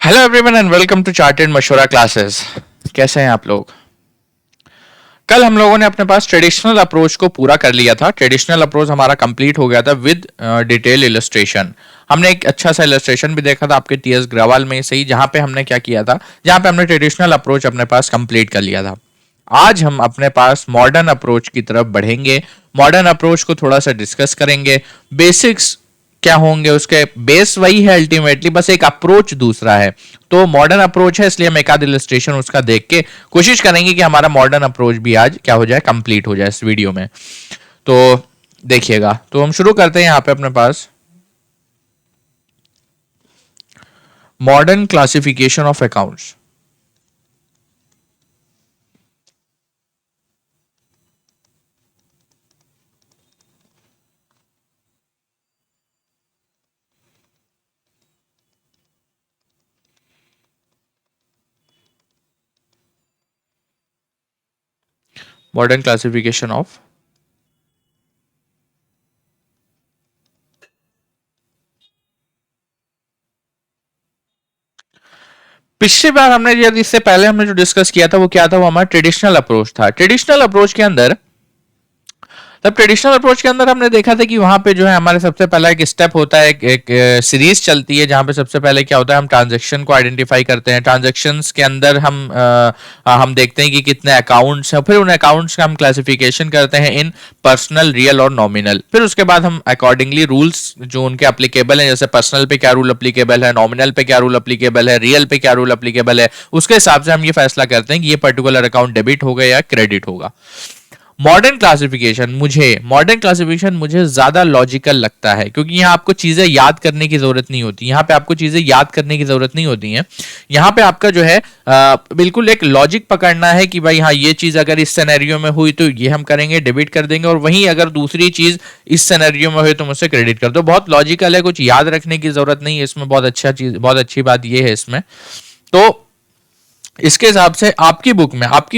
Hello everyone and welcome to chartered Mashwara classes. कैसे हैं आप लोग? कल हम लोगों ने अपने पास ट्रेडिशनल अप्रोच को पूरा कर लिया था। ट्रेडिशनल अप्रोच हमारा कंप्लीट हो गया था विद डिटेल इलस्ट्रेशन। हमने एक अच्छा सा इलस्ट्रेशन भी देखा था आपके टीएस ग्रवाल में से ही, जहां पे हमने क्या किया था, जहां पे हमने ट्रेडिशनल अप्रोच अपने पास कंप्लीट कर लिया था। आज हम अपने पास मॉडर्न अप्रोच की तरफ बढ़ेंगे। मॉडर्न अप्रोच को थोड़ा सा डिस्कस करेंगे। बेसिक्स क्या होंगे, उसके बेस वही है अल्टीमेटली, बस एक अप्रोच दूसरा है। तो मॉडर्न अप्रोच है, इसलिए हम एक आध इलस्ट्रेशन उसका देख के कोशिश करेंगे कि हमारा मॉडर्न अप्रोच भी आज क्या हो जाए, कंप्लीट हो जाए इस वीडियो में। तो देखिएगा, तो हम शुरू करते हैं यहाँ पे अपने पास modern classification of accounts. Modern classification of पिछली बार हमने, यदि इससे पहले हमने जो डिस्कस किया था वो क्या था, वो हमारा ट्रेडिशनल अप्रोच था। ट्रेडिशनल अप्रोच के अंदर, तब ट्रेडिशनल अप्रोच के अंदर हमने देखा था कि वहां पे जो है हमारे सबसे पहला एक स्टेप होता है, एक सीरीज चलती है, जहां पे सबसे पहले क्या होता है, हम ट्रांजैक्शन को आइडेंटिफाई करते हैं। ट्रांजैक्शंस के अंदर हम देखते हैं कि कितने अकाउंट्स हैं, फिर उन अकाउंट्स का हम क्लासिफिकेशन करते हैं इन पर्सनल, रियल और नॉमिनल। फिर उसके बाद हम अकॉर्डिंगली रूल्स जो उनके अप्लीकेबल हैं, जैसे पर्सनल पे क्या रूल अप्लीकेबल है, नॉमिनल पे क्या रूल अप्लीकेबल है, रियल पे क्या रूल अप्लीकेबल है, उसके हिसाब से हम ये फैसला करते हैं कि ये पर्टिकुलर अकाउंट डेबिट होगा या क्रेडिट होगा। मॉडर्न क्लासिफिकेशन मुझे ज्यादा लॉजिकल लगता है, क्योंकि यहाँ आपको चीजें याद करने की जरूरत नहीं होती। यहाँ पे आपको चीजें याद करने की जरूरत नहीं होती है। यहाँ पे आपका जो है बिल्कुल एक लॉजिक पकड़ना है कि भाई हाँ, ये चीज अगर इस सिनेरियो में हुई तो ये हम करेंगे, डेबिट कर देंगे, और वहीं अगर दूसरी चीज इस सिनेरियो में हुई तो मुझसे क्रेडिट कर दो। बहुत लॉजिकल है, कुछ याद रखने की जरूरत नहीं है इसमें। बहुत अच्छी बात ये है इसमें। तो इसके हिसाब से आपकी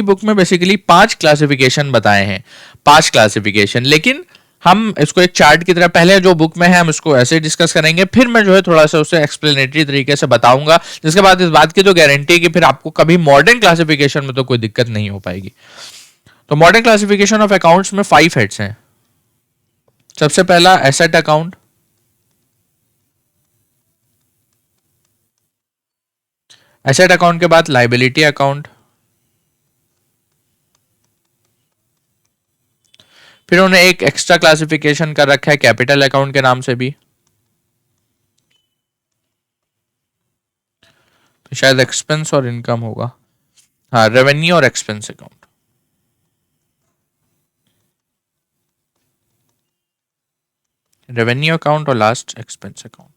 बुक में बेसिकली 5 क्लासिफिकेशन बताए हैं। 5 क्लासिफिकेशन, लेकिन हम इसको एक चार्ट की तरह, पहले जो बुक में है हम इसको ऐसे डिस्कस करेंगे, फिर मैं जो है थोड़ा सा उसे एक्सप्लेनेटरी तरीके से बताऊंगा, जिसके बाद इस बात की तो गारंटी है कि फिर आपको कभी मॉडर्न क्लासिफिकेशन में तो कोई दिक्कत नहीं हो पाएगी। तो मॉडर्न क्लासिफिकेशन ऑफ अकाउंट्स में 5 हेड्स हैं। सबसे पहला एसेट अकाउंट, एसेट अकाउंट के बाद लाइबिलिटी अकाउंट, फिर उन्हें एक एक्स्ट्रा क्लासिफिकेशन कर रखा है कैपिटल अकाउंट के नाम से भी। तो शायद एक्सपेंस और इनकम होगा, हाँ, रेवेन्यू और एक्सपेंस अकाउंट। रेवेन्यू अकाउंट और last expense account.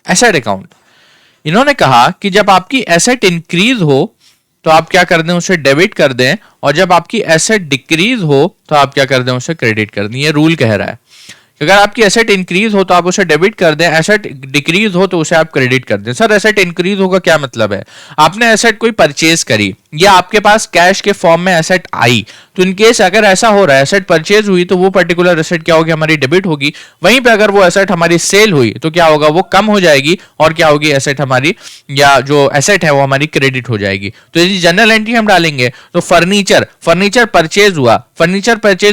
Asset account, इन्होंने कहा कि जब आपकी एसेट इंक्रीज हो तो आप क्या कर दें, उसे डेबिट कर दें, और जब आपकी एसेट डिक्रीज हो तो आप क्या कर दें, उसे क्रेडिट कर दें। ये रूल कह रहा है कि अगर आपकी एसेट इंक्रीज हो तो आप उसे डेबिट कर दें, एसेट डिक्रीज हो तो उसे आप क्रेडिट कर दें। सर, एसेट इंक्रीज होगा क्या मतलब है? आपने एसेट कोई परचेज करी या आपके पास कैश के फॉर्म में एसेट आई, तो इनकेस अगर ऐसा हो रहा है, एसेट परचेज हुई, तो वो पर्टिकुलर एसेट क्या होगी, हमारी डेबिट होगी। वहीं पे अगर वो एसेट हमारी सेल हुई तो क्या होगा, वो कम हो जाएगी, और क्या होगी, एसेट हमारी, या जो एसेट है वो हमारी क्रेडिट हो जाएगी। तो यदि जनरल एंट्री हम डालेंगे तो फर्नीचर फर्नीचर परचेज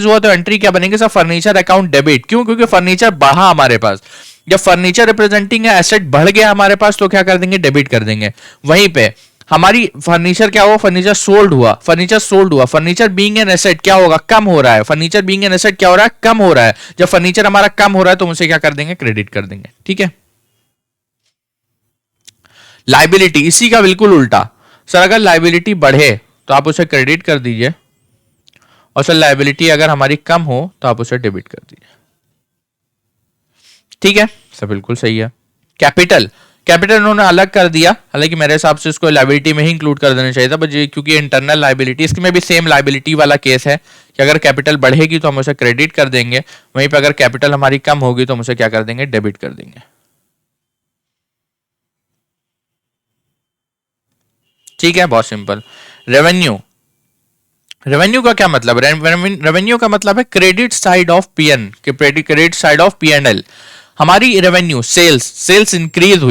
हुआ तो एंट्री क्या बनेगी सर, फर्नीचर अकाउंट डेबिट। क्यों? क्योंकि फर्नीचर बढ़ा हमारे पास। जब फर्नीचर रिप्रेजेंटिंग है, एसेट बढ़ गया हमारे पास, तो क्या कर देंगे, डेबिट कर देंगे। वहीं पे हमारी फर्नीचर क्या हुआ, फर्नीचर सोल्ड हुआ। फर्नीचर बीइंग एन एसेट क्या होगा, कम हो रहा है। फर्नीचर बीइंग एन एसेट क्या हो रहा है, कम हो रहा है। जब फर्नीचर हमारा कम हो रहा है तो उसे क्या कर देंगे, क्रेडिट कर देंगे। ठीक है। लाइबिलिटी इसी का बिल्कुल उल्टा। सर, अगर लाइबिलिटी बढ़े तो आप उसे क्रेडिट कर दीजिए, और सर लाइबिलिटी अगर हमारी कम हो तो आप उसे डेबिट कर दीजिए। ठीक है, सर बिल्कुल सही है। कैपिटल कैपिटल उन्होंने अलग कर दिया, हालांकि मेरे हिसाब से इसको लाइबिलिटी में ही इंक्लूड कर देना चाहिए था, बट क्योंकि इंटरनल लाइबिलिटी, इसमें भी सेम लाइबिलिटी वाला केस है कि अगर कैपिटल बढ़ेगी तो हम उसे क्रेडिट कर देंगे, वहीं पर अगर कैपिटल हमारी कम होगी तो हम उसे क्या कर देंगे, डेबिट कर देंगे। ठीक है, बहुत सिंपल। रेवेन्यू रेवेन्यू का क्या मतलब? रेवेन्यू का मतलब है credit side of PN, credit side of PNL. हमारी रेवेन्यू, सेल्स इंक्रीज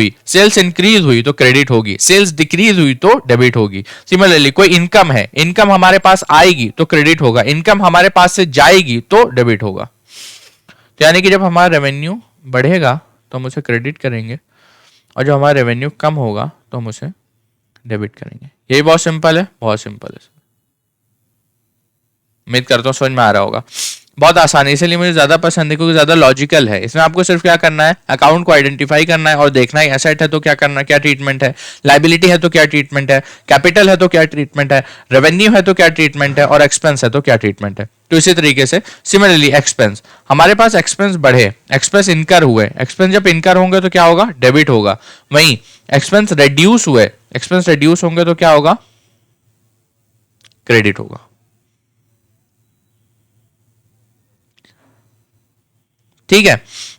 हुई तो क्रेडिट होगी, सेल्स डिक्रीज हुई तो डेबिट होगी। सिमिलरली कोई इनकम है, इनकम हमारे पास आएगी तो क्रेडिट होगा, इनकम हमारे पास से जाएगी तो डेबिट होगा। तो यानी कि जब हमारा रेवेन्यू बढ़ेगा तो हम उसे क्रेडिट करेंगे, और जब हमारा रेवेन्यू कम होगा तो हम उसे डेबिट करेंगे। यही बहुत सिंपल है, बहुत सिंपल है। उम्मीद करता हूँ समझ में आ रहा होगा। बहुत आसान है, इसीलिए मुझे ज्यादा पसंद है, क्योंकि ज्यादा लॉजिकल है। इसमें आपको सिर्फ क्या करना है, अकाउंट को आइडेंटिफाई करना है और देखना है एसेट है तो क्या करना, क्या ट्रीटमेंट है, लाइबिलिटी है तो क्या ट्रीटमेंट है, कैपिटल है तो क्या ट्रीटमेंट है, रेवेन्यू है तो क्या ट्रीटमेंट है, और एक्सपेंस है तो क्या ट्रीटमेंट है। तो इसी तरीके से सिमिलरली एक्सपेंस, हमारे पास एक्सपेंस बढ़े, एक्सपेंस इनकर हुए, एक्सपेंस जब इनकर होंगे तो क्या होगा, डेबिट होगा। वहीं एक्सपेंस रेड्यूस हुए, एक्सपेंस रेड्यूस होंगे तो क्या होगा, क्रेडिट होगा। ठीक है,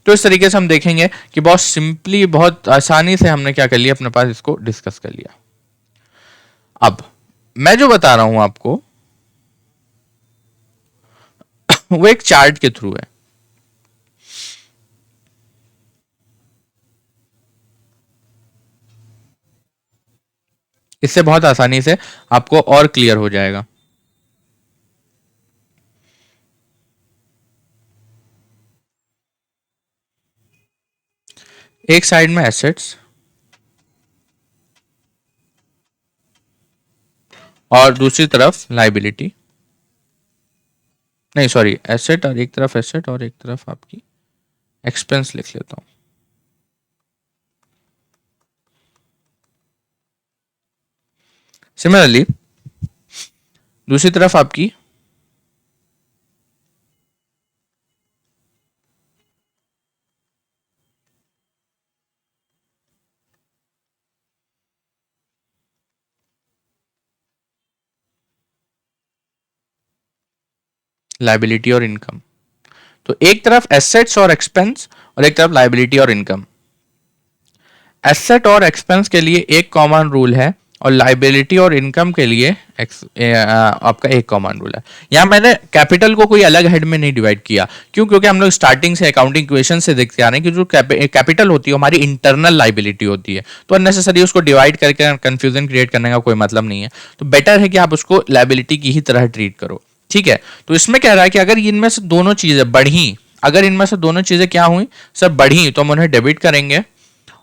तो इस तरीके से हम देखेंगे कि बहुत सिंपली, बहुत आसानी से हमने क्या कर लिया, अपने पास इसको डिस्कस कर लिया। अब मैं जो बता रहा हूं आपको वो एक चार्ट के थ्रू है। इससे बहुत आसानी से आपको और क्लियर हो जाएगा। एक साइड में एसेट्स और दूसरी तरफ लाइबिलिटी, नहीं सॉरी, एसेट और एक तरफ एसेट और एक तरफ आपकी एक्सपेंस लिख लेता हूं। सिमिलरली दूसरी तरफ आपकी लाइबिलिटी और इनकम। तो एक तरफ एसेट्स और एक्सपेंस और एक तरफ लाइबिलिटी और इनकम। एसेट और एक्सपेंस के लिए एक कॉमन रूल है और लाइबिलिटी और इनकम के लिए आपका एक कॉमन रूल है। यहाँ मैंने कैपिटल को कोई अलग हेड में नहीं डिवाइड किया, क्यों? क्योंकि हम लोग स्टार्टिंग से अकाउंटिंग इक्वेशन से देखते आ रहे हैं कि जो कैपिटल होती है हमारी इंटरनल लाइबिलिटी होती है, तो अननेसेसरी उसको डिवाइड करके कंफ्यूजन क्रिएट करने का कोई मतलब नहीं है। तो बेटर है कि आप उसको लाइबिलिटी की ही तरह ट्रीट करो। ठीक है, तो इसमें कह रहा है कि अगर इनमें से दोनों चीजें बढ़ी, अगर इनमें से दोनों चीजें क्या हुई, सब बढ़ी, तो हम उन्हें डेबिट करेंगे,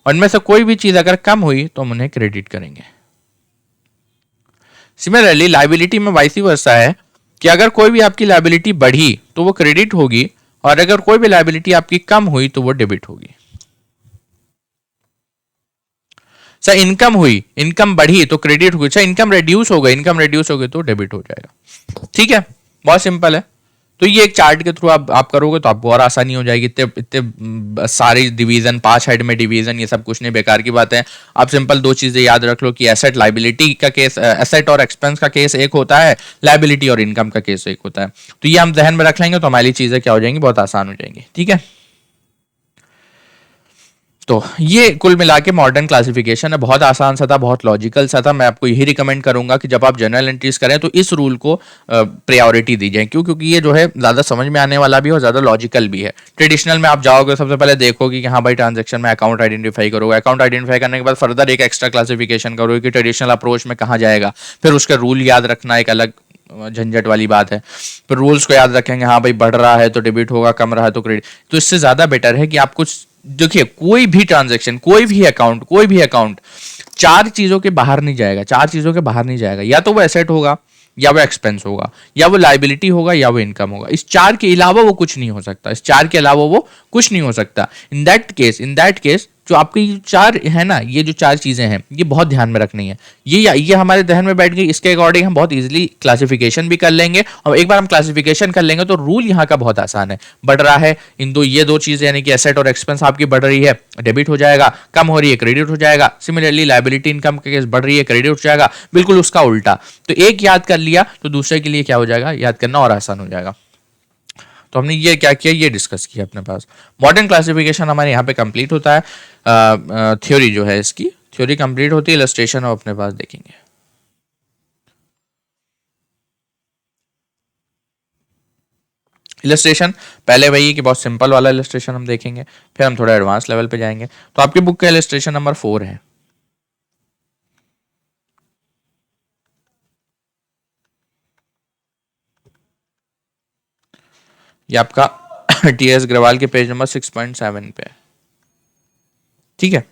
और इनमें से कोई भी चीज अगर कम हुई तो हम उन्हें क्रेडिट करेंगे। सिमिलरली लाइबिलिटी में वाइस वर्सा है कि अगर कोई भी आपकी लाइबिलिटी बढ़ी तो वो क्रेडिट होगी, और अगर कोई भी लाइबिलिटी आपकी कम हुई तो वो डेबिट होगी। सर इनकम हुई, इनकम बढ़ी तो क्रेडिट होगी। सर इनकम रेड्यूस हो गई, इनकम रेड्यूस हो गई तो डेबिट हो जाएगा। ठीक है, बहुत सिंपल है। तो ये एक चार्ट के थ्रू आप करोगे तो आपको और आसानी हो जाएगी। इतने इतने सारी डिवीजन, 5 हेड में डिवीजन, ये सब कुछ नहीं, बेकार की बात है। आप सिंपल 2 चीजें याद रख लो कि एसेट लाइबिलिटी का केस, एसेट और एक्सपेंस का केस एक होता है, लाइबिलिटी और इनकम का केस एक होता है। तो ये हम ध्यान में रख लेंगे तो हमारी चीजें क्या हो जाएंगी, बहुत आसान हो जाएंगी। ठीक है, तो ये कुल मिला के मॉडर्न क्लासिफिकेशन है। बहुत आसान सा था, बहुत लॉजिकल सा था। मैं आपको यही रिकमेंड करूंगा कि जब आप जनरल एंट्रीज करें तो इस रूल को प्रायोरिटी दीजिए। क्यों? क्योंकि ये जो है ज़्यादा समझ में आने वाला भी है और ज़्यादा लॉजिकल भी है। ट्रेडिशनल में आप जाओगे सबसे पहले देखोगे कि हाँ भाई ट्रांजेक्शन में अकाउंट आइडेंटिफाई करोगे, अकाउंट आइडेंटिफाई करने के बाद फर्दर एक एक्स्ट्रा क्लासिफिकेशन करोगे कि ट्रेडिशनल अप्रोच में कहाँ जाएगा, फिर उसका रूल याद रखना एक अलग झंझट वाली बात है। फिर रूल्स को याद रखेंगे, हाँ भाई बढ़ रहा है तो डेबिट होगा, कम रहा है तो क्रेडिट। तो इससे ज्यादा बेटर है कि आप कुछ देखिए, कोई भी ट्रांजैक्शन, कोई भी अकाउंट 4 चीजों के बाहर नहीं जाएगा, 4 चीजों के बाहर नहीं जाएगा। या तो वो एसेट होगा, या वो एक्सपेंस होगा, या वो लाइबिलिटी होगा, या वो इनकम होगा। इस 4 के अलावा वो कुछ नहीं हो सकता, इस 4 के अलावा वो कुछ नहीं हो सकता। इन दैट केस जो आपकी 4 है ना, ये जो 4 चीजें हैं, ये बहुत ध्यान में रखनी है। ये हमारे ध्यान में बैठ गई, इसके अकॉर्डिंग हम बहुत इजीली क्लासिफिकेशन भी कर लेंगे। और एक बार हम क्लासिफिकेशन कर लेंगे तो रूल यहाँ का बहुत आसान है। बढ़ रहा है ये दो चीजें, यानी कि एसेट और एक्सपेंस आपकी बढ़ रही है, डेबिट हो जाएगा, कम हो रही है, क्रेडिट हो जाएगा। सिमिलरली लाइबिलिटी इनकम के केस बढ़ रही है, क्रेडिट हो जाएगा, बिल्कुल उसका उल्टा। तो एक याद कर लिया तो दूसरे के लिए क्या हो जाएगा, याद करना और आसान हो जाएगा। तो हमने ये क्या किया, ये डिस्कस किया अपने पास। मॉडर्न क्लासिफिकेशन हमारे यहाँ पे कंप्लीट होता है। थ्योरी जो है, इसकी थ्योरी कंप्लीट होती है, इलस्ट्रेशन हम अपने पास देखेंगे। इलस्ट्रेशन पहले वही है कि बहुत सिंपल वाला इलस्ट्रेशन हम देखेंगे, फिर हम थोड़ा एडवांस लेवल पे जाएंगे। तो आपकी बुक का इलस्ट्रेशन नंबर 4 है। ये आपका टी एस अग्रवाल के पेज नंबर 6.7 पे है, ठीक है।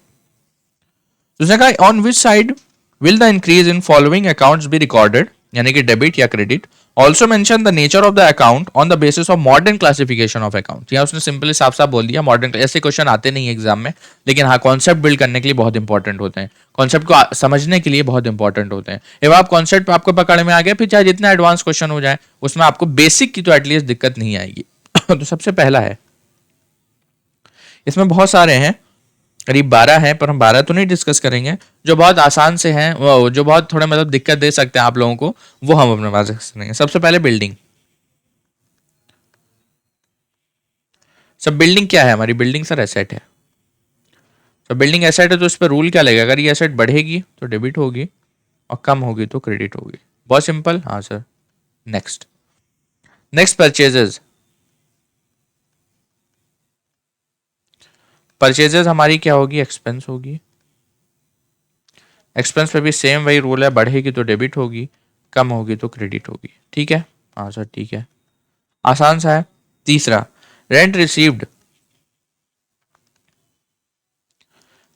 उसने कहा on which side will the increase in following accounts be recorded, यानी कि डेबिट या credit. Also mention the nature of the account on the basis of modern classification of account. या उसने सिंपली साफ साफ बोल दिया मॉडर्न, ऐसे क्वेश्चन आते नहीं एग्जाम में, लेकिन हाँ कॉन्सेप्ट बिल्ड करने के लिए बहुत इंपॉर्टेंट होते हैं, कॉन्सेप्ट को समझने के लिए बहुत इंपॉर्टेंट होते हैं। जब आप कॉन्सेप्ट आपको पकड़ में आ गया, फिर चाहे जितना एडवांस क्वेश्चन हो जाए उसमें आपको बेसिक की तो एटलीस्ट दिक्कत नहीं आएगी। तो सबसे पहला है, इसमें बहुत सारे हैं, करीब 12 हैं, पर हम 12 तो नहीं डिस्कस करेंगे। जो बहुत आसान से हैं, वो जो बहुत थोड़े मतलब दिक्कत दे सकते हैं आप लोगों को, वो हम अपने पास डिस्कस करेंगे। सबसे पहले बिल्डिंग। सब बिल्डिंग क्या है हमारी? बिल्डिंग सर एसेट है। तो बिल्डिंग एसेट है तो इस पर रूल क्या लगेगा? अगर ये एसेट बढ़ेगी तो डेबिट होगी और कम होगी तो क्रेडिट होगी। बहुत सिंपल। हाँ sir. Next, next purchases. Purchases हमारी क्या होगी? एक्सपेंस होगी। एक्सपेंस पे भी सेम वही रूल है, बढ़ेगी तो डेबिट होगी, कम होगी तो क्रेडिट होगी। ठीक है। हाँ सर ठीक है, आसान सा है। तीसरा, rent received.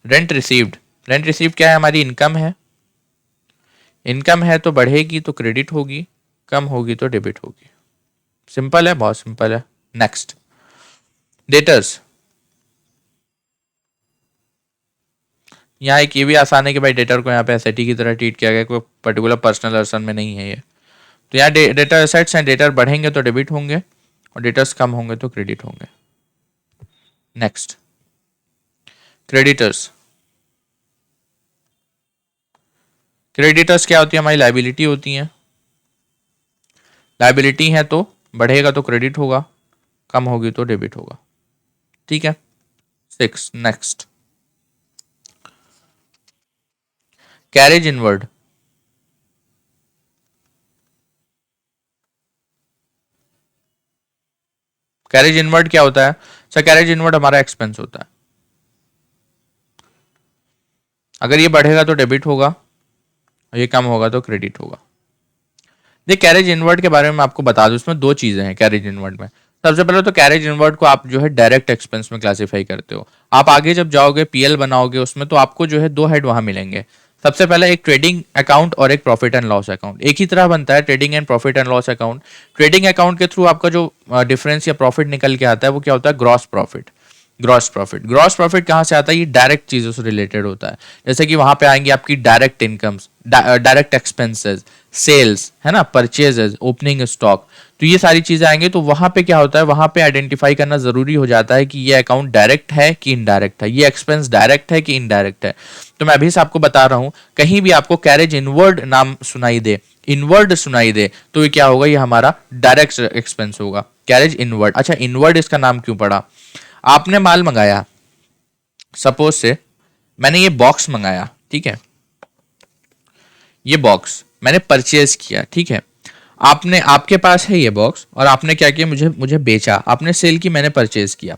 Rent received, rent receive क्या है? हमारी इनकम है। इनकम है तो बढ़ेगी तो क्रेडिट होगी, कम होगी तो डेबिट होगी। सिंपल है, बहुत सिंपल है। Next, debtors. यहाँ एक ये भी आसान है कि भाई डेटर को यहाँ पे एसेटी की तरह ट्रीट किया गया, कोई पर्टिकुलर पर्सनल पर्सन में नहीं है ये। तो यहाँ डेटर एसेट्स हैं, डेटर बढ़ेंगे तो डेबिट होंगे और डेटर्स कम होंगे तो क्रेडिट होंगे। Next, creditors. क्रेडिटर्स क्या होती है? हमारी लाइबिलिटी होती है। लाइबिलिटी है तो बढ़ेगा तो क्रेडिट होगा, कम होगी तो डेबिट होगा। ठीक है। 6, next, carriage inward. Carriage inward क्या होता है? सर कैरेज इनवर्ड हमारा एक्सपेंस होता है। अगर ये बढ़ेगा तो डेबिट होगा और ये कम होगा तो क्रेडिट होगा। देखिए कैरेज इनवर्ड के बारे में आपको बता दूं, इसमें दो चीजें हैं कैरेज इनवर्ड में। सबसे पहले तो कैरेज इनवर्ड को आप जो है डायरेक्ट एक्सपेंस में क्लासिफाई करते हो। आप आगे जब जाओगे पीएल बनाओगे उसमें, तो आपको जो है दो हेड वहां मिलेंगे। सबसे पहले एक ट्रेडिंग अकाउंट और एक प्रॉफिट एंड लॉस अकाउंट। एक ही तरह बनता है trading and profit and loss account. Trading account के थ्रू आपका जो डिफरेंस या प्रॉफिट निकल के आता है वो क्या होता है? Gross profit. Gross profit, gross profit कहाँ से आता है? ये डायरेक्ट चीजों से रिलेटेड होता है। जैसे कि वहां पे आएंगे आपकी direct incomes, direct expenses, sales, है ना, परचेजेस, ओपनिंग स्टॉक। तो ये सारी चीजें आएंगे, तो वहां पे क्या होता है? वहां पे आइडेंटिफाई करना जरूरी हो जाता है कि ये अकाउंट डायरेक्ट है कि इनडायरेक्ट है, ये एक्सपेंस डायरेक्ट है कि इनडायरेक्ट है। तो मैं अभी से आपको बता रहा हूं, कहीं भी आपको कैरेज इनवर्ड नाम सुनाई दे, इनवर्ड सुनाई दे, तो ये क्या होगा? ये हमारा डायरेक्ट एक्सपेंस होगा, कैरेज इनवर्ड। अच्छा, इनवर्ड इसका नाम क्यों पड़ा? आपने माल मंगाया, सपोज से मैंने ये बॉक्स मंगाया, ठीक है, ये बॉक्स मैंने परचेज किया, ठीक है। आपने, आपके पास है ये बॉक्स और आपने क्या किया? मुझे मुझे बेचा, आपने सेल की, मैंने परचेज किया।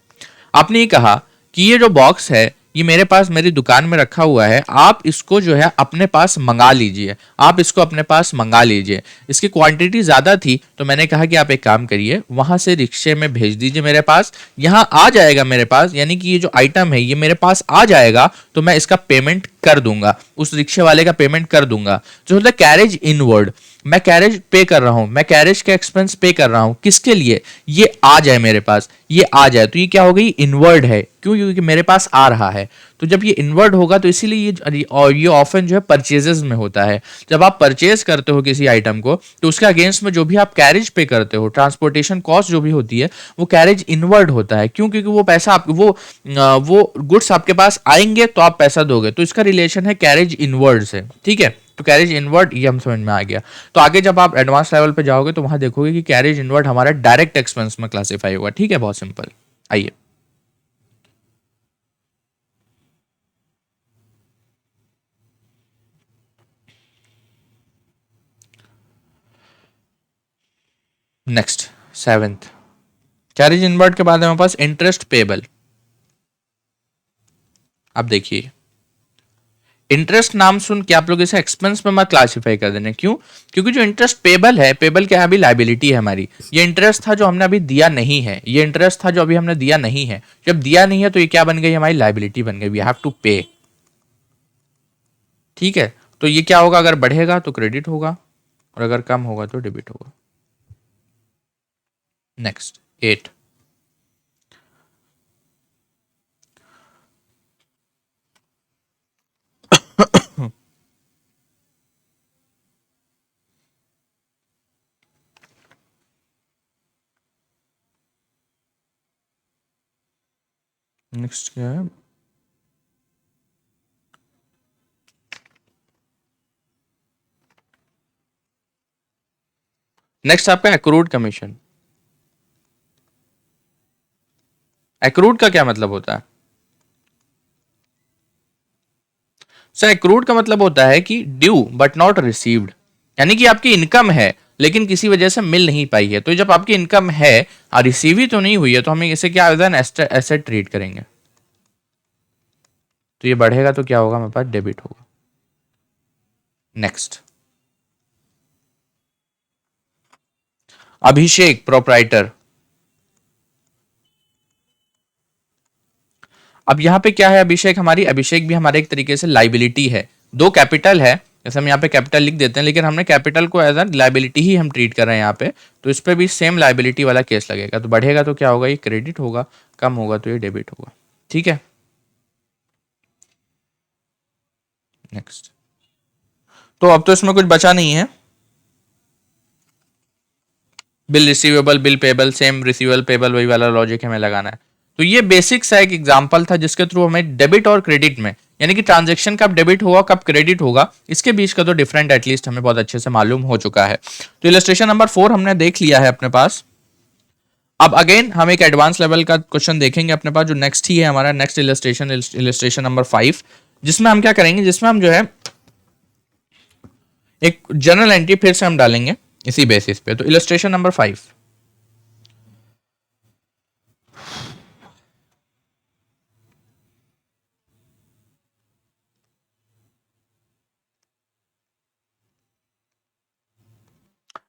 आपने ये कहा कि ये जो बॉक्स है ये मेरे पास मेरी दुकान में रखा हुआ है, आप इसको जो है अपने पास मंगा लीजिए, आप इसको अपने पास मंगा लीजिए। इसकी क्वांटिटी ज़्यादा थी तो मैंने कहा कि आप एक काम करिए, वहाँ से रिक्शे में भेज दीजिए मेरे पास, यहाँ आ जाएगा मेरे पास, यानी कि ये जो आइटम है ये मेरे पास आ जाएगा, तो मैं इसका पेमेंट कर दूंगा, उस रिक्शे वाले का पेमेंट कर दूंगा। जो होता है कैरेज इनवर्ड, मैं कैरेज पे कर रहा हूं, मैं कैरेज का एक्सपेंस पे कर रहा हूं, किसके लिए? ये आ जाए मेरे पास, ये आ जाए, तो ये क्या हो गई? इनवर्ड है। क्यों? क्योंकि मेरे पास आ रहा है। तो जब ये इनवर्ड होगा तो इसीलिए ये ऑफन जो है परचेजेस में होता है। जब आप परचेज करते हो किसी आइटम को, तो उसके अगेंस्ट में जो भी आप कैरेज पे करते हो, ट्रांसपोर्टेशन कॉस्ट जो भी होती है, वो कैरेज इनवर्ड होता है। क्यों? क्योंकि वो पैसा आप वो गुड्स आपके पास आएंगे तो आप पैसा दोगे, तो इसका रिलेशन है कैरेज इनवर्ड से। ठीक है, तो कैरेज इनवर्ड ये हम समझ में आ गया। तो आगे जब आप एडवांस लेवल पे जाओगे तो वहां देखोगे कि कैरेज इनवर्ड हमारा डायरेक्ट एक्सपेंस में क्लासिफाई होगा। ठीक है, बहुत सिंपल। आइए, नेक्स्ट, सेवेंथ, कैरेज इनवर्ड के बाद हमारे पास इंटरेस्ट पेबल। अब देखिए, इंटरेस्ट नाम सुन के आप लोग इसे एक्सपेंस में मत क्लासिफाई कर देना। क्यों? क्योंकि जो इंटरेस्ट पेबल है, पेबल क्या है, अभी लाइबिलिटी है हमारी। ये इंटरेस्ट था जो हमने अभी दिया नहीं है, ये इंटरेस्ट था जो अभी हमने दिया नहीं है। जब दिया नहीं है तो ये क्या बन गई, हमारी लाइबिलिटी बन गई, वी हैव टू पे। ठीक है, तो ये क्या होगा, अगर बढ़ेगा तो क्रेडिट होगा और अगर कम होगा तो डेबिट होगा। नेक्स्ट 8। नेक्स्ट क्या है, नेक्स्ट आपका एक्रूड कमीशन। एक्रूड का क्या मतलब होता है सर? एक्रूड का मतलब होता है कि ड्यू बट नॉट रिसीव्ड, यानी कि आपकी इनकम है लेकिन किसी वजह से मिल नहीं पाई है। तो जब आपकी इनकम है और रिसीव ही तो नहीं हुई है तो हमें इसे क्या एसेट ट्रीट करेंगे। तो ये बढ़ेगा तो क्या होगा, हमारे पास डेबिट होगा। नेक्स्ट, अभिषेक प्रोप्राइटर। अब यहां पे क्या है, अभिषेक हमारी, अभिषेक भी हमारे एक तरीके से लाइबिलिटी है। दो कैपिटल है, जैसे हम यहाँ पे कैपिटल लिख देते हैं, लेकिन हमने कैपिटल को एज अ लाइबिलिटी ही हम ट्रीट कर रहे हैं यहाँ पे। तो इस पे भी सेम लाइबिलिटी वाला केस लगेगा। तो बढ़ेगा तो क्या होगा, ये क्रेडिट होगा, कम होगा तो ये डेबिट होगा। ठीक है, नेक्स्ट। तो अब तो इसमें कुछ बचा नहीं है। Bill receivable, bill payable, same receivable payable, वही वाला लॉजिक हमें लगाना है। तो ये बेसिक सा एक एग्जांपल था जिसके थ्रू हमें डेबिट और क्रेडिट में, यानी कि ट्रांजैक्शन कब डेबिट होगा कब क्रेडिट होगा, इसके बीच का तो डिफरेंट एटलीस्ट हमें बहुत अच्छे से मालूम हो चुका है। तो इलस्ट्रेशन नंबर 4 हमने देख लिया है अपने पास। अब अगेन हम एक एडवांस लेवल का क्वेश्चन देखेंगे अपने पास, जो नेक्स्ट ही है हमारा नेक्स्ट इलस्ट्रेशन नंबर 5, जिसमें हम क्या करेंगे, जिसमें हम जो है एक जनरल एंट्री फिर से हम डालेंगे इसी बेसिस पे। तो इलस्ट्रेशन नंबर 5,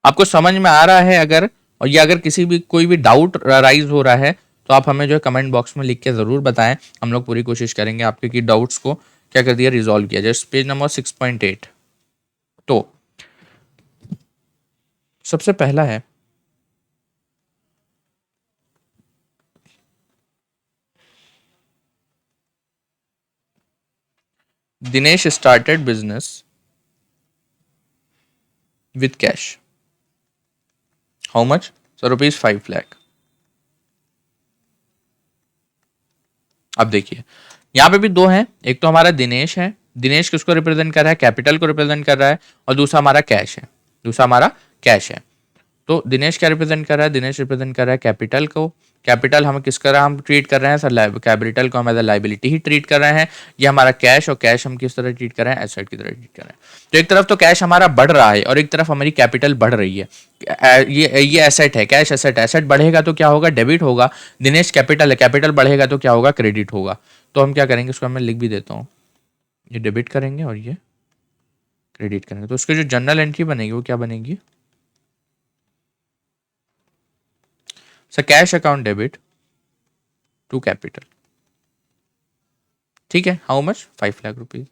आपको समझ में आ रहा है अगर, और ये अगर किसी भी कोई भी डाउट राइज हो रहा है तो आप हमें जो है कमेंट बॉक्स में लिख के जरूर बताएं। हम लोग पूरी कोशिश करेंगे आपके की डाउट्स को क्या कर दिया, रिजॉल्व किया जाए। Page number 6.8। तो सबसे पहला है, Dinesh started business with cash, how much, so ₹5 lakh. अब देखिए, यहां पे भी दो हैं, एक तो हमारा दिनेश है, दिनेश किसको रिप्रेजेंट कर रहा है, कैपिटल को रिप्रेजेंट कर रहा है, और दूसरा हमारा कैश है, दूसरा हमारा कैश है। तो दिनेश क्या रिप्रेजेंट कर रहा है, दिनेश रिप्रेजेंट कर रहा है कैपिटल को। कैपिटल हम किस तरह हम ट्रीट कर रहे हैं सर, कैपिटल को हम एज अ लाइबिलिटी ही ट्रीट कर रहे हैं। ये हमारा कैश, और कैश हम किस तरह ट्रीट कर रहे हैं, एसेट की तरह ट्रीट कर रहे हैं। तो एक तरफ तो कैश हमारा बढ़ रहा है और एक तरफ हमारी कैपिटल बढ़ रही है। ये एसेट है, कैश एसेट, एसेट बढ़ेगा तो क्या होगा, डेबिट होगा। दिनेश कैपिटल है, कैपिटल बढ़ेगा तो क्या होगा, क्रेडिट होगा। तो हम क्या करेंगे, इसको मैं लिख भी देता हूँ, ये डेबिट करेंगे और ये क्रेडिट करेंगे। तो उसकी जो जनरल एंट्री बनेगी वो क्या बनेगी, sir cash account debit to capital. ठीक है, हाउ मच, 5 लाख रुपीज।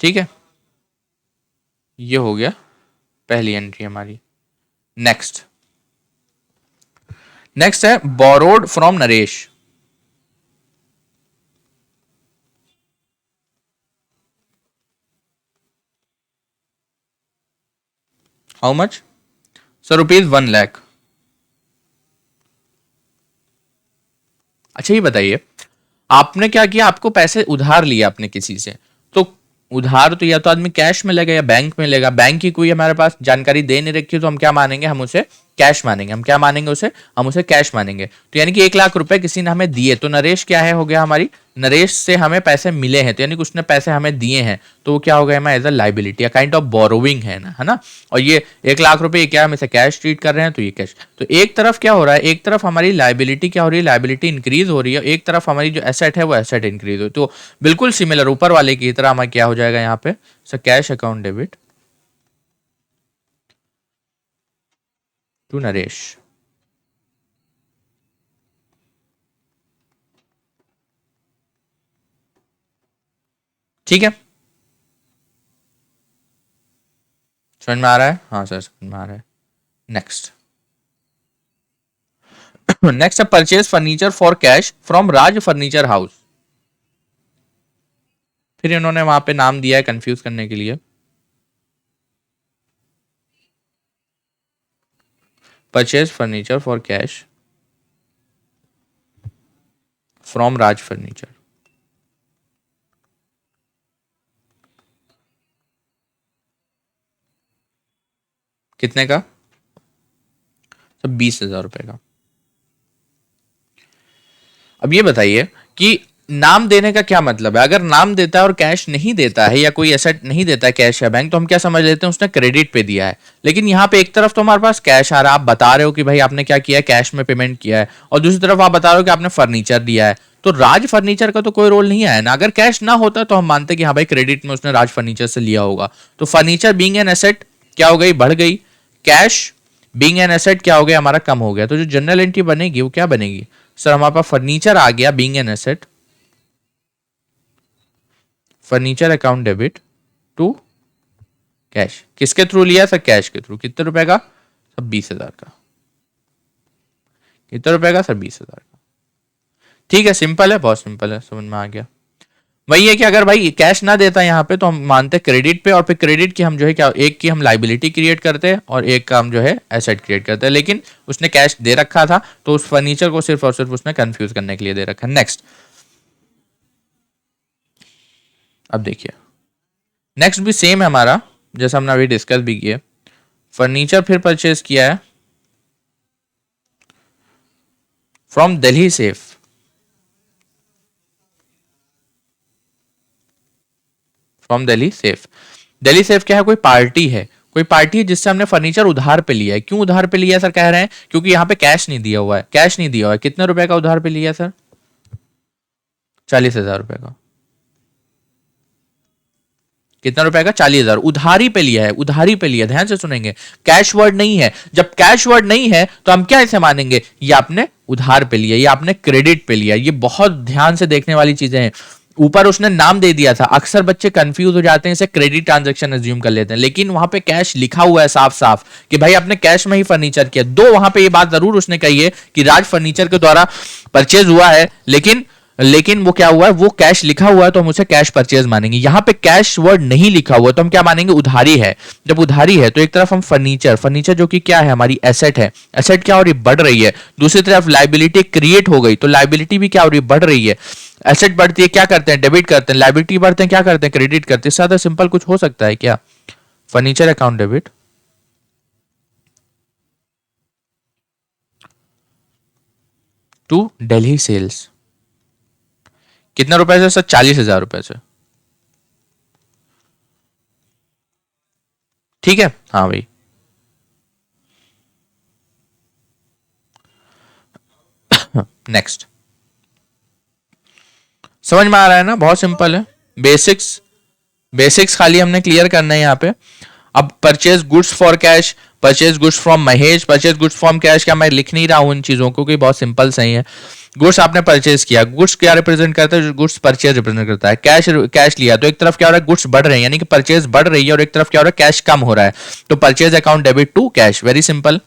ठीक है, ये हो गया पहली एंट्री हमारी। नेक्स्ट, नेक्स्ट है borrowed from Naresh. How much, sir ₹1 lakh. अच्छा ये बताइए, आपने क्या किया, आपको पैसे उधार लिया आपने किसी से, तो उधार तो या तो आदमी कैश में लेगा या बैंक में लेगा। बैंक की कोई हमारे पास जानकारी दे नहीं रखी तो हम क्या मानेंगे, हम उसे कैश मानेंगे। हम क्या मानेंगे उसे, हम उसे कैश मानेंगे। तो यानी कि 1 लाख रुपए किसी ने हमें दिए, तो नरेश क्या है, हो गया हमारी, नरेश से हमें पैसे मिले हैं, तो यानी कि उसने पैसे हमें दिए हैं, तो वो क्या हो गया हमारा एज अ लाइबिलिटी, या काइंड ऑफ बोरोविंग है ना। और ये 1 लाख रुपए क्या हम इसे कैश ट्रीट कर रहे हैं, तो ये कैश। तो एक तरफ क्या हो रहा है, एक तरफ हमारी लाइबिलिटी क्या हो रही है, लाइबिलिटी इंक्रीज हो रही है, एक तरफ हमारी जो एसेट है वो एसेट इंक्रीज हो रही है। तो बिल्कुल सिमिलर ऊपर वाले की तरह हमारा क्या हो जाएगा यहाँ पे, so cash account debit to Naresh. ठीक है, समझ में आ रहा है, हाँ सर समझ में आ रहा है। नेक्स्ट नेक्स्ट है purchase furniture for cash from Raj furniture house. फिर इन्होंने वहां पे नाम दिया है कंफ्यूज करने के लिए, purchase furniture for cash from Raj furniture. कितने का, तो 20,000 रुपए का। अब ये बताइए कि नाम देने का क्या मतलब है। अगर नाम देता है और कैश नहीं देता है, या कोई एसेट नहीं देता है कैश या बैंक, तो हम क्या समझ लेते हैं उसने क्रेडिट पे दिया है। लेकिन यहाँ पे एक तरफ तो हमारे पास कैश आ रहा है, आप बता रहे हो कि भाई आपने क्या किया है, कैश में पेमेंट किया है, और दूसरी तरफ आप बता रहे हो कि आपने फर्नीचर दिया है। तो राज फर्नीचर का तो कोई रोल नहीं आया ना। अगर कैश ना होता तो हम मानते कि हाँ भाई क्रेडिट में उसने राज फर्नीचर से लिया होगा। तो फर्नीचर बीइंग एन एसेट क्या हो गई, बढ़ गई, कैश बीइंग एन एसेट क्या हो गया हमारा, कम हो गया। तो जो जनरल एंट्री बनेगी वो क्या बनेगी सर, हमारे पास फर्नीचर आ गया being an asset, furniture account debit to cash. किसके थ्रू लिया सर, कैश के थ्रू। कितने रुपए का सर, 20,000 का। कितने रुपए का सर, 20,000 का। ठीक है, सिंपल है, बहुत सिंपल है, समझ में आ गया। वही है कि अगर भाई कैश ना देता यहाँ पे तो हम मानते क्रेडिट पे, और फिर क्रेडिट की हम जो है क्या, एक की हम लाइबिलिटी क्रिएट करते हैं और एक का हम जो है एसेट क्रिएट करते हैं। लेकिन उसने कैश दे रखा था तो उस फर्नीचर को सिर्फ और सिर्फ उसने कंफ्यूज करने के लिए दे रखा। नेक्स्ट, अब देखिए नेक्स्ट भी सेम है हमारा, जैसा हमने अभी डिस्कस भी किया। फर्नीचर फिर परचेज किया है from Delhi safe, from Delhi safe. Delhi safe क्या है, कोई पार्टी है, कोई पार्टी है जिससे हमने फर्नीचर उधार पे लिया है। क्यों उधार पे लिया सर, कह रहे हैं क्योंकि यहाँ पे कैश नहीं दिया हुआ है, कैश नहीं दिया हुआ है। कितने रुपए का उधार पे लिया सर, 40,000 रुपए का। कितना रुपए का, 40,000 उधारी पे लिया है, उधारी पे लिया, ध्यान से सुनेंगे, कैश वर्ड नहीं है। जब कैश वर्ड नहीं है तो हम क्या इसे मानेंगे, ये आपने उधार पे लिया, ये आपने क्रेडिट पे लिया। ये बहुत ध्यान से देखने वाली चीजें हैं। ऊपर उसने नाम दे दिया था, अक्सर बच्चे कंफ्यूज हो जाते हैं, इसे क्रेडिट ट्रांजैक्शन अज्यूम कर लेते हैं, लेकिन वहां पे कैश लिखा हुआ है साफ साफ कि भाई आपने कैश में ही फर्नीचर किया। दो वहां पे ये बात जरूर उसने कही है कि राज फर्नीचर के द्वारा परचेज हुआ है, लेकिन वो क्या हुआ है, वो कैश लिखा हुआ है तो हम उसे कैश परचेज मानेंगे। यहां पे कैश वर्ड नहीं लिखा हुआ तो हम क्या मानेंगे, उधारी है। जब उधारी है तो एक तरफ हम फर्नीचर जो कि क्या है, हमारी एसेट है, एसेट क्या हो रही, बढ़ रही है। दूसरी तरफ लाइबिलिटी क्रिएट हो गई तो लाइबिलिटी भी क्या हो रही है, बढ़ रही है। एसेट बढ़ती है, क्या करते हैं, डेबिट करते हैं, लाइबिलिटी बढ़ते हैं, क्या करते हैं, क्रेडिट करते हैं। इससे ज्यादा सिंपल कुछ हो सकता है क्या, furniture account debit to Delhi sales. कितने रुपए से सर, 40,000 रुपए से। ठीक है, हाँ भाई। नेक्स्ट, समझ में आ रहा है ना, बहुत सिंपल है। बेसिक्स बेसिक्स खाली हमने क्लियर करना है यहाँ पे। अब purchase goods for cash, purchase goods from Mahesh, purchase goods from cash, क्या मैं लिख नहीं रहा हूं इन चीजों को, क्योंकि बहुत सिंपल सही है। गुड्स आपने परचेज किया, गुड्स क्या रिप्रेजेंट करता है, गुड्स परचेज रिप्रेजेंट करता है। कैश लिया तो एक तरफ क्या हो रहा है, गुड्स बढ़ रहे हैं, यानी कि परचेज बढ़ रही है, और एक तरफ क्या हो रहा है, कैश कम हो रहा है। तो purchase account debit to cash, very simple.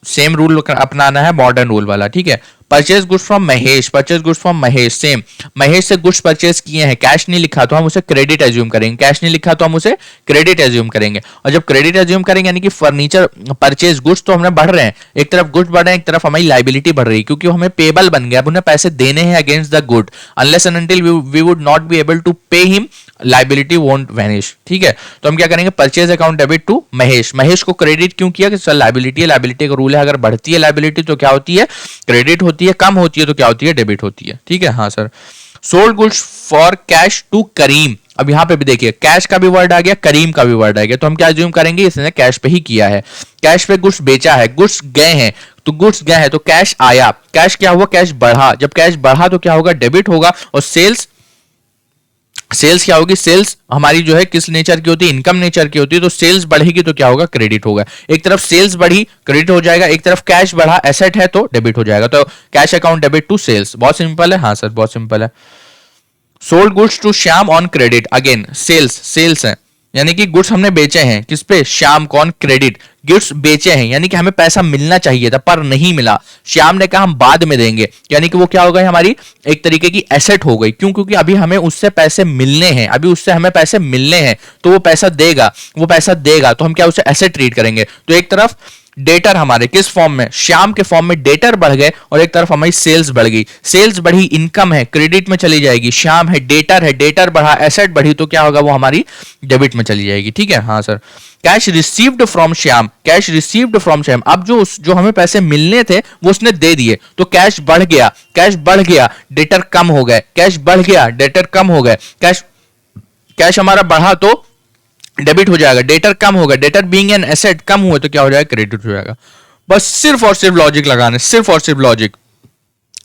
Same rule अपनाना है, मॉडर्न रूल वाला, ठीक है। Purchase goods from Mahesh, purchase goods from Mahesh, same. Mahesh से गुड्स परचेज किए हैं, कैश नहीं लिखा तो हम उसे क्रेडिट एज्यूम करेंगे, कैश नहीं लिखा तो हम उसे क्रेडिट एज्यूम करेंगे। और जब क्रेडिट एज्यूम करेंगे यानी कि फर्नीचर परचेज गुड्स तो हमने बढ़ रहे हैं, एक तरफ गुड्स बढ़ रहे हैं, एक तरफ हमारी लाइबिलिटी बढ़ रही है, क्योंकि हमें पेबल बन गया, अब उन्हें पैसे देने हैं against the good. Unless and until we would not be able to pay him, liability won't vanish, ठीक है। तो हम क्या करेंगे, purchase account debit to Mahesh. Mahesh को क्रेडिट क्यों किया कि सर लाइबिलिटी है, लाइबिलिटी का रूल है, अगर बढ़ती है लाइबिलिटी तो क्या होती है, क्रेडिट होती है, कम होती है तो क्या होती है, डेबिट होती है, ठीक है। हाँ sir. Sold goods for cash to Karim. अब यहां पे भी देखिए कैश का भी वर्ड आ गया, करीम का भी वर्ड आ गया, तो हम क्या ज्यूम करेंगे, इसने कैश पे ही किया है, कैश पे गुड्स बेचा है, गुड्स गए हैं, तो गुड्स गए हैं तो कैश आया, कैश क्या हुआ, कैश बढ़ा, जब कैश बढ़ा तो क्या होगा, डेबिट होगा। और सेल्स, सेल्स क्या होगी, सेल्स हमारी जो है किस नेचर की होती है, इनकम नेचर की होती है, तो सेल्स बढ़ेगी तो क्या होगा, क्रेडिट होगा। एक तरफ सेल्स बढ़ी क्रेडिट हो जाएगा, एक तरफ कैश बढ़ा एसेट है तो डेबिट हो जाएगा, तो cash account debit to sales. बहुत सिंपल है, हाँ सर बहुत सिंपल है। Sold goods to Shyam on credit, again sales, sales है यानी कि गुड्स हमने बेचे हैं किस पे, श्याम को, ऑन क्रेडिट, गुड्स बेचे हैं यानी कि हमें पैसा मिलना चाहिए था पर नहीं मिला, श्याम ने कहा हम बाद में देंगे, यानी कि वो क्या हो गई, हमारी एक तरीके की एसेट हो गई। क्यों, क्योंकि अभी हमें उससे पैसे मिलने हैं, अभी उससे हमें पैसे मिलने हैं तो वो पैसा देगा, वो पैसा देगा तो हम क्या उसे एसेट ट्रीट करेंगे। तो एक तरफ डेटर हमारे किस फॉर्म में, श्याम के फॉर्म में डेटर बढ़ गए, और एक तरफ हमारी सेल्स बढ़ गई, सेल्स बढ़ी इनकम है क्रेडिट में चली जाएगी, श्याम है डेटर बढ़ा एसेट बढ़ी तो क्या होगा, वो हमारी डेबिट में चली जाएगी, ठीक है। हाँ sir. Cash received from Shyam, cash received from Shyam, अब जो हमें पैसे मिलने थे वो उसने दे दिए तो कैश बढ़ गया, कैश बढ़ गया डेटर कम हो गए, कैश बढ़ गया डेटर कम हो गए, कैश हमारा बढ़ा तो डेबिट हो जाएगा, डेटर कम होगा, डेटर बीइंग एन एसेट कम हुआ तो क्या हो जाएगा, क्रेडिट हो जाएगा। बस सिर्फ और सिर्फ लॉजिक लगाना, सिर्फ और सिर्फ लॉजिक।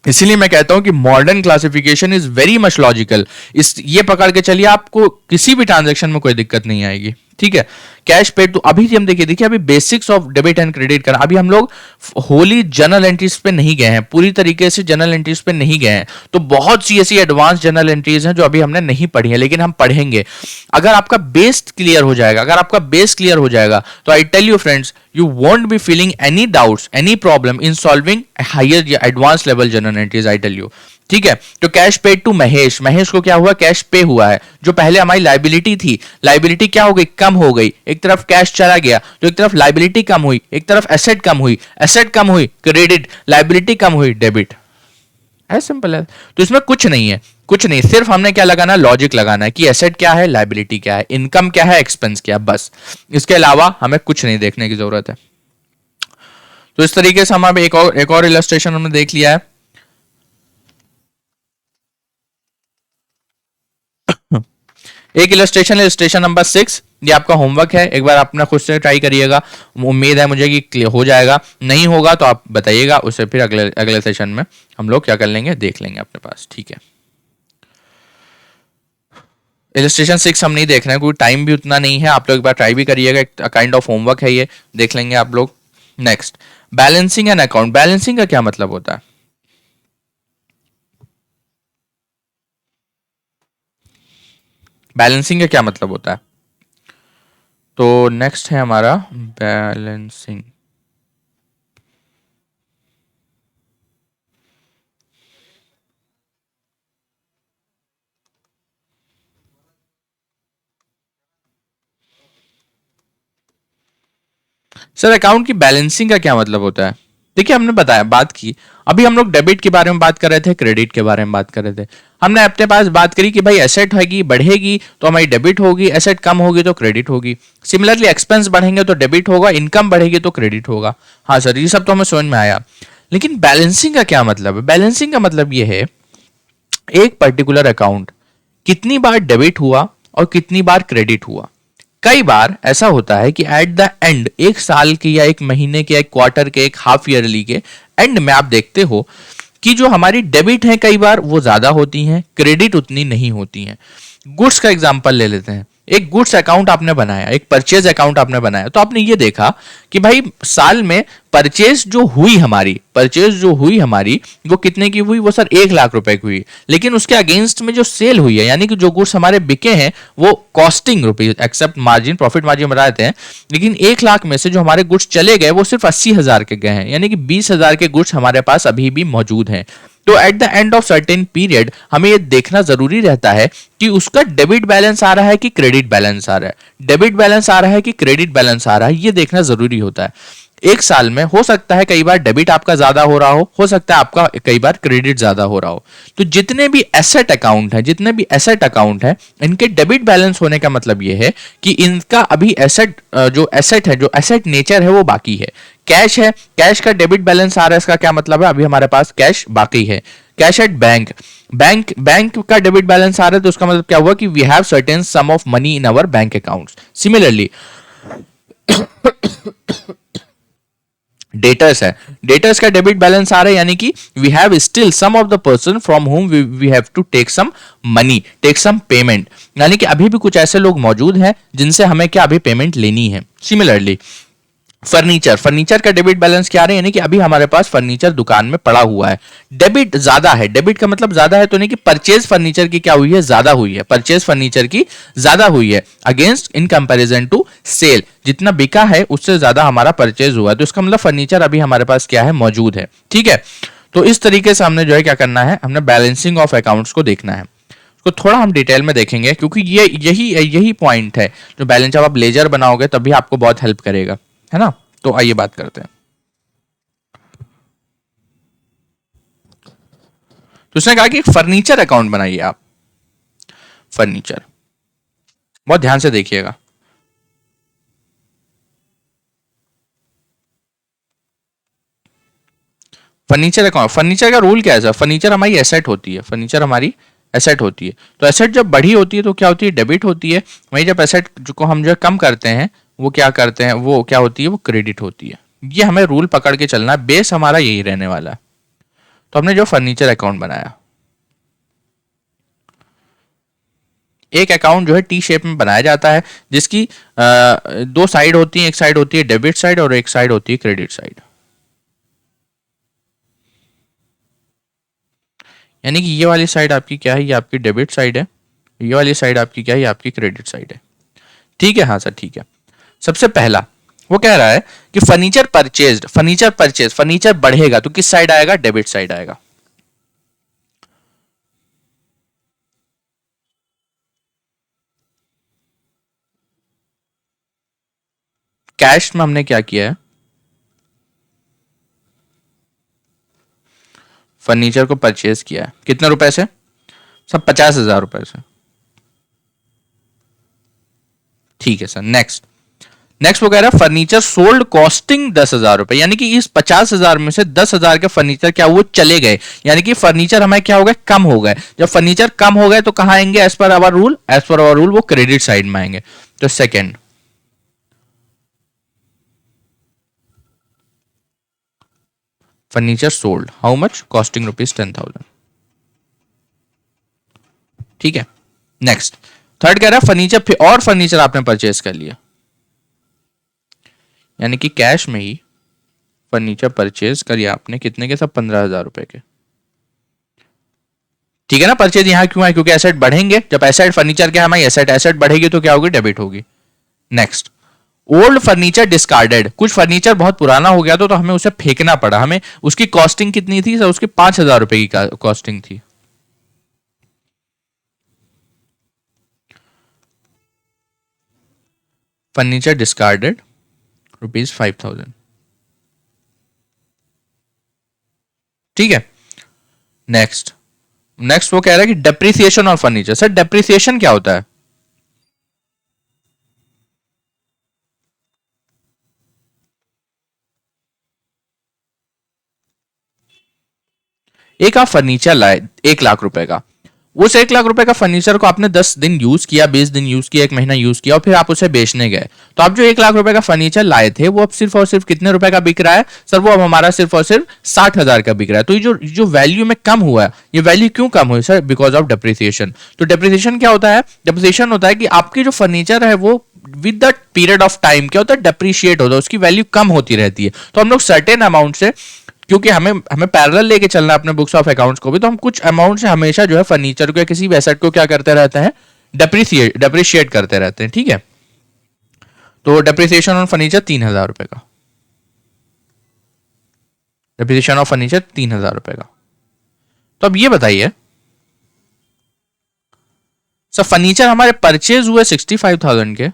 इसीलिए मैं कहता हूं कि modern classification is very much logical. इस ये पकड़ के चलिए, आपको किसी भी ट्रांजैक्शन में कोई दिक्कत नहीं आएगी, ठीक है। कैश पेड, तो अभी हम देखिए अभी basics of debit and credit करना, अभी हम लोग होली जनरल एंट्रीज पे नहीं गए हैं, पूरी तरीके से जनरल एंट्रीज पे नहीं गए हैं, तो बहुत सी ऐसी एडवांस जनरल एंट्रीज हैं जो अभी हमने नहीं पढ़ी है, लेकिन हम पढ़ेंगे। अगर आपका बेस क्लियर हो जाएगा, अगर आपका बेस क्लियर हो जाएगा तो I tell you friends, you won't be feeling any doubts, any problem in solving a higher advanced level journal entries, I tell you, ठीक है। तो cash paid to Mahesh, Mahesh को क्या हुआ, कैश पे हुआ है, जो पहले हमारी लाइबिलिटी थी, लाइबिलिटी क्या हो गई, कम हो गई, एक तरफ कैश चला गया तो एक तरफ लाइबिलिटी कम हुई, एक तरफ एसेट कम हुई, एसेट कम हुई क्रेडिट, लाइबिलिटी कम हुई डेबिट, है सिंपल है। तो इसमें कुछ नहीं है, कुछ नहीं, सिर्फ हमने क्या लगाना, लॉजिक लगाना है कि एसेट क्या है, लाइबिलिटी क्या है, इनकम क्या है, एक्सपेंस क्या है, बस इसके अलावा हमें कुछ नहीं देखने की जरूरत है। तो इस तरीके से हम अब एक और इलस्ट्रेशन हमने देख लिया है। एक इलस्ट्रेशन है, इलस्ट्रेशन नंबर 6, ये आपका होमवर्क है, एक बार अपना खुद से ट्राई करिएगा, उम्मीद है मुझे कि हो जाएगा, नहीं होगा तो आप बताइएगा, उसे फिर अगले सेशन में हम लोग क्या कर लेंगे, देख लेंगे अपने पास, ठीक है। इलस्ट्रेशन 6 हम नहीं देख रहे हैं, कोई टाइम भी उतना नहीं है, आप लोग एक बार ट्राई भी करिएगा, एक काइंड ऑफ होमवर्क है ये, देख लेंगे आप लोग। Next, balancing an account. Balancing का क्या मतलब होता है, बैलेंसिंग का क्या मतलब होता है, तो नेक्स्ट है हमारा बैलेंसिंग। सर अकाउंट की बैलेंसिंग का क्या मतलब होता है, देखिए हमने बताया, बात की, अभी हम लोग डेबिट के बारे में बात कर रहे थे, क्रेडिट के बारे में बात कर रहे थे, हमने अपने पास बात करी कि भाई एसेट होगी बढ़ेगी तो हमारी डेबिट होगी, एसेट कम होगी तो क्रेडिट होगी, सिमिलरली एक्सपेंस बढ़ेंगे तो डेबिट होगा, इनकम बढ़ेगी तो क्रेडिट होगा। हाँ सर, ये सब तो हमें समझ में आया, लेकिन बैलेंसिंग का क्या मतलब है, बैलेंसिंग का मतलब ये है एक पर्टिकुलर अकाउंट कितनी बार डेबिट हुआ और कितनी बार क्रेडिट हुआ। कई बार ऐसा होता है कि एट द एंड, एक साल के या एक महीने के, एक क्वार्टर के, एक हाफ ईयरली के एंड में आप देखते हो कि जो हमारी डेबिट है कई बार वो ज्यादा होती हैं, क्रेडिट उतनी नहीं होती हैं। गुड्स का एग्जांपल ले लेते हैं, एक गुड्स अकाउंट आपने बनाया, एक परचेज अकाउंट आपने बनाया, तो आपने ये देखा कि भाई साल में परचेज जो हुई हमारी वो कितने की हुई, वो सर 1 लाख रुपए की हुई, लेकिन उसके अगेंस्ट में जो सेल हुई है, यानी कि जो गुड्स हमारे बिके हैं वो costing rupees except margin, profit margin बनाते हैं, लेकिन 1 लाख में से जो हमारे गुड्स चले गए वो सिर्फ 80,000 के गए हैं, यानी कि 20,000 के गुड्स हमारे पास अभी भी मौजूद हैं। तो at the end of certain period हमें ये देखना जरूरी रहता है कि उसका डेबिट बैलेंस आ रहा है कि क्रेडिट बैलेंस आ रहा है, डेबिट बैलेंस आ रहा है कि क्रेडिट बैलेंस आ रहा है, ये देखना जरूरी होता है। एक साल में हो सकता है कई बार डेबिट आपका ज्यादा हो सकता है आपका कई बार क्रेडिट ज्यादा हो रहा हो। तो जितने भी एसेट अकाउंट है, जितने भी एसेट अकाउंट है, इनके डेबिट बैलेंस होने का मतलब यह है कि इनका अभी एसेट जो एसेट है, जो एसेट नेचर है वो बाकी है। कैश है, कैश का डेबिट बैलेंस आ रहा है, इसका क्या मतलब है, अभी हमारे पास कैश बाकी है। कैश एट बैंक, बैंक का डेबिट बैलेंस आ रहा है, तो उसका मतलब क्या हुआ कि we have certain sum of money in our bank accounts. Similarly debtors है, डेटर्स का डेबिट बैलेंस आ रहा है, यानी कि we have still some of the person from home we have to take some money, take some payment, यानी कि अभी भी कुछ ऐसे लोग मौजूद हैं जिनसे हमें क्या अभी पेमेंट लेनी है। सिमिलरली फर्नीचर, फर्नीचर का डेबिट बैलेंस क्या है, यानी कि अभी हमारे पास फर्नीचर दुकान में पड़ा हुआ है, डेबिट ज्यादा है। डेबिट का मतलब ज्यादा है तो नहीं कि परचेज फर्नीचर की क्या हुई है, ज्यादा हुई है, परचेज फर्नीचर की ज्यादा हुई है against in comparison to sale, जितना बिका है उससे ज्यादा हमारा परचेज हुआ है, तो इसका मतलब फर्नीचर अभी हमारे पास क्या है, मौजूद है। ठीक है, तो इस तरीके से हमने जो है क्या करना है, हमने बैलेंसिंग ऑफ अकाउंट्स को देखना है। तो थोड़ा हम डिटेल में देखेंगे क्योंकि ये यही पॉइंट है जो बैलेंस, जब आप लेजर बनाओगे तभी आपको बहुत हेल्प करेगा, है ना। तो आइए बात करते हैं। तो उसने कहा कि फर्नीचर अकाउंट बनाइए आप। फर्नीचर, बहुत ध्यान से देखिएगा। फर्नीचर अकाउंट, फर्नीचर का रूल क्या है सर, फर्नीचर हमारी एसेट होती है, फर्नीचर हमारी एसेट होती है। तो एसेट जब बड़ी होती है तो क्या होती है, डेबिट होती है। वहीं जब एसेट को हम जो कम करते हैं वो क्या करते हैं, वो क्या होती है, वो क्रेडिट होती है। ये हमें रूल पकड़ के चलना है, बेस हमारा यही रहने वाला है। तो हमने जो फर्नीचर अकाउंट बनाया, एक अकाउंट जो है टी शेप में बनाया जाता है, जिसकी दो साइड होती है, एक साइड होती है डेबिट साइड और एक साइड होती है क्रेडिट साइड। यानी कि ये वाली साइड आपकी क्या है, ये आपकी डेबिट साइड है, ये वाली साइड आपकी क्या है, ये आपकी क्रेडिट साइड है। ठीक है, हाँ सर ठीक है। सबसे पहला वो कह रहा है कि फर्नीचर परचेज्ड, फर्नीचर बढ़ेगा तो किस साइड आएगा, डेबिट साइड आएगा। कैश में हमने क्या किया है, फर्नीचर को परचेज किया है, कितने रुपए से, सब 50,000 रुपए से। ठीक है सर। नेक्स्ट, नेक्स्ट वो कह रहा है फर्नीचर सोल्ड कॉस्टिंग 10,000 रुपए, यानी कि इस 50,000 में से 10,000 के फर्नीचर क्या वो चले गए, यानी कि फर्नीचर हमें क्या हो गए, कम हो गए। जब फर्नीचर कम हो गए तो कहां आएंगे, as per our rule, as per our rule वो क्रेडिट साइड में आएंगे। तो second, furniture sold how much, costing ₹10,000। ठीक है। नेक्स्ट, थर्ड कह रहा है फर्नीचर और फर्नीचर आपने परचेज कर लिया, यानी कि कैश में ही फर्नीचर परचेज करिए आपने, कितने के, सब 15,000 रुपए के। ठीक है ना। परचेज यहां क्यों है, क्योंकि एसेट बढ़ेंगे, जब एसेट फर्नीचर क्या है हमारी एसेट बढ़ेगी तो क्या होगी, डेबिट होगी। नेक्स्ट, ओल्ड फर्नीचर डिस्कार्डेड, कुछ फर्नीचर बहुत पुराना हो गया तो हमें उसे फेंकना पड़ा, हमें उसकी कॉस्टिंग कितनी थी सर, उसकी 5,000 रुपए की कॉस्टिंग थी। Furniture discarded ₹5,000। ठीक है। नेक्स्ट, नेक्स्ट वो कह रहा है कि डेप्रिसिएशन और फर्नीचर। सर डेप्रिसिएशन क्या होता है, एक आप फर्नीचर लाए 1,00,000 रुपए का, उस 1,00,000 रुपए का फर्नीचर को आपने 10 दिन यूज किया, 20 दिन यूज किया, एक महीना यूज किया और फिर आप उसे बेचने गए, तो आप जो 1,00,000 रुपए का फर्नीचर लाए थे वो अब सिर्फ और सिर्फ कितने रुपए का बिक रहा है सर, वो अब हमारा सिर्फ और सिर्फ 60,000 का बिक रहा है। तो ये जो वैल्यू में कम हुआ है, ये वैल्यू क्यों कम हुई सर, बिकॉज ऑफ डेप्रिसिएशन। तो डेप्रिसिएशन क्या होता है, डेप्रिसिएशन होता है कि आपकी जो फर्नीचर है वो with the period of time क्या होता है, डेप्रिशिएट होता है, उसकी वैल्यू कम होती रहती है। तो हम लोग सर्टेन अमाउंट से, क्योंकि हमें हमें पैरेलल लेके चलना है अपने बुक्स ऑफ अकाउंट्स को भी, तो हम कुछ अमाउंट से हमेशा जो है फर्नीचर को या किसी भी एसेट को क्या करते रहते हैं, डेप्रिशिएट करते रहते हैं। ठीक है। तो डेप्रिसिएशन ऑन फर्नीचर 3,000 रुपए का, डेप्रिसिएशन ऑफ फर्नीचर 3,000 रुपए का। तो अब ये बताइए सर, फर्नीचर हमारे परचेज हुए 65,000 के,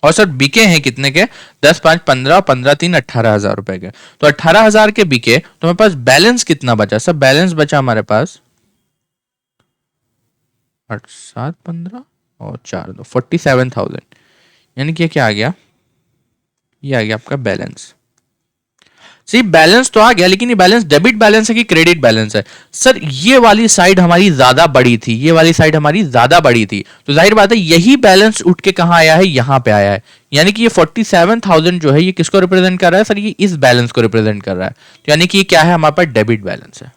और सर बिके हैं कितने के, 10, 5, 15, 15, 3, 18,000 रुपए के। तो 18,000 के बिके तो हमारे पास बैलेंस कितना बचा सर? बैलेंस बचा हमारे पास 8, 7, 15 और 4, 2, 47,000। यानी कि क्या आ गया, ये आ गया आपका बैलेंस। सी बैलेंस तो आ गया, लेकिन ये बैलेंस डेबिट बैलेंस है कि क्रेडिट बैलेंस है? सर ये वाली साइड हमारी ज्यादा बड़ी थी, ये वाली साइड हमारी ज्यादा बड़ी थी, तो जाहिर बात है यही बैलेंस उठ के कहां आया है, यहां पे आया है। यानी कि ये 47,000 जो है ये किसको रिप्रेजेंट कर रहा है सर? ये इस बैलेंस को रिप्रेजेंट कर रहा है। तो यानी कि ये क्या है, हमारे पास डेबिट बैलेंस है।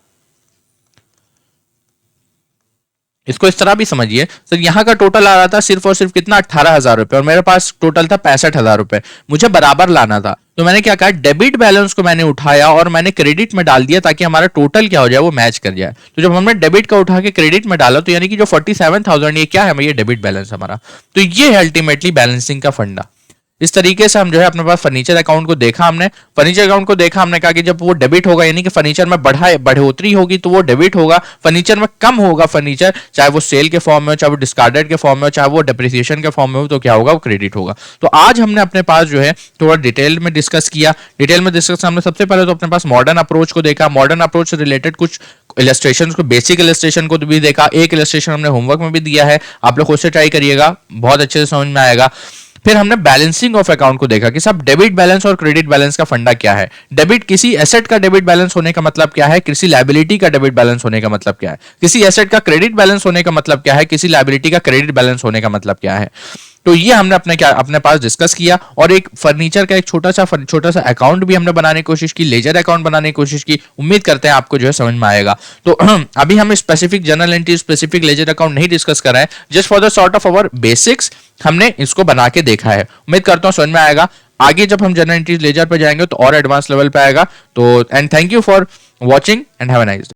इसको इस तरह भी समझिए सर, यहां का टोटल आ रहा था सिर्फ और सिर्फ कितना, 18,000 रुपए, और मेरे पास टोटल था 65,000 रुपए, मुझे बराबर लाना था। तो मैंने क्या कहा, डेबिट बैलेंस को मैंने उठाया और मैंने क्रेडिट में डाल दिया, ताकि हमारा टोटल क्या हो जाए, वो मैच कर जाए। तो जब हमने डेबिट का उठा के क्रेडिट में डाला, तो यानी कि जो 47,000 ये क्या है, ये डेबिट बैलेंस हमारा। तो ये है अल्टीमेटली बैलेंसिंग का फंडा। इस तरीके से हम जो है अपने पास फर्नीचर अकाउंट को देखा हमने। फर्नीचर अकाउंट को देखा हमने, कहा कि जब वो डेबिट होगा, यानी कि फर्नीचर में बढ़ोतरी होगी तो वो डेबिट होगा, फर्नीचर में कम होगा फर्नीचर, चाहे वो सेल के फॉर्म में हो, चाहे वो डिस्कार्डेड के फॉर्म में हो, चाहे वो डेप्रिसिएशन के फॉर्म में हो, तो क्या होगा, वो क्रेडिट होगा। तो आज हमने अपने पास जो है थोड़ा डिटेल में डिस्कस किया। डिटेल में डिस्कस हमने सबसे पहले तो अपने पास मॉडर्न अप्रोच को देखा, मॉडर्न अप्रोच से रिलेटेड कुछ इलस्ट्रेशन को, बेसिक इलस्ट्रेशन को भी देखा। एक इलस्ट्रेशन हमने होमवर्क में भी दिया है, आप लोग खुद से ट्राई करिएगा, बहुत अच्छे से समझ में आएगा। फिर हमने बैलेंसिंग ऑफ अकाउंट को देखा कि सब डेबिट बैलेंस और क्रेडिट बैलेंस का फंडा क्या है। डेबिट किसी एसेट का डेबिट बैलेंस होने का मतलब क्या है, किसी लायबिलिटी का डेबिट बैलेंस होने का मतलब क्या है, किसी एसेट का क्रेडिट बैलेंस होने का मतलब क्या है, किसी लायबिलिटी का क्रेडिट बैलेंस होने का मतलब क्या है। तो ये हमने अपने पास डिस्कस किया, और एक फर्नीचर का एक छोटा सा अकाउंट भी हमने बनाने की कोशिश की, लेजर अकाउंट बनाने की कोशिश की। उम्मीद करते हैं आपको जो है समझ में आएगा। तो अभी हम specific journal entry, specific ledger account नहीं डिस्कस कर रहे हैं, just for the sort of our basics हमने इसको बना के देखा है। उम्मीद करता हूं समझ में आएगा। आगे जब हम जर्नल एंट्रीज लेजर पे जाएंगे तो और एडवांस लेवल पे आएगा। तो and thank you for watching and have a nice day.